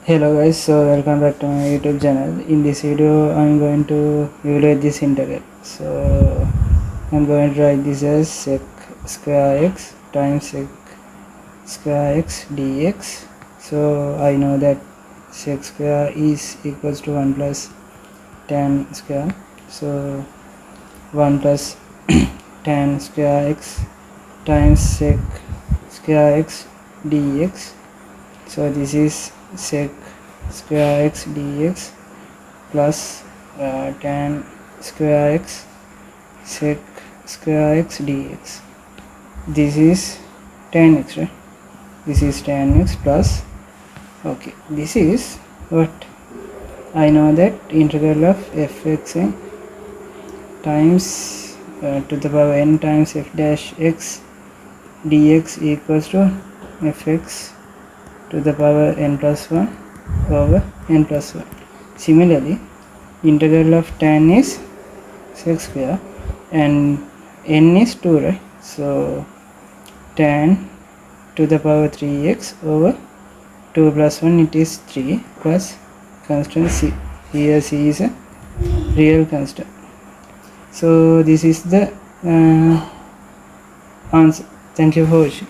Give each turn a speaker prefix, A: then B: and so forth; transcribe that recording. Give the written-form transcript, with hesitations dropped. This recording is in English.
A: Hello guys, so welcome back to my YouTube channel. In this video I'm going to evaluate this integral. So I'm going to write this as sec square x times sec square x dx. So I know that sec square is equals to 1 plus tan square. So 1 plus tan square x times sec square x dx. So this is sec square x dx plus tan square x sec square x dx. This is tan x, right? This is tan x plus, okay, this is what I know, that integral of fxn times to the power n times f dash x dx equals to fx to the power n plus 1 over n plus 1. Similarly, integral of tan is sec square and n is 2, right? So tan to the power 3x over 2 plus 1, it is 3, plus constant c. Here c is a real constant. So this is the answer. Thank you for watching.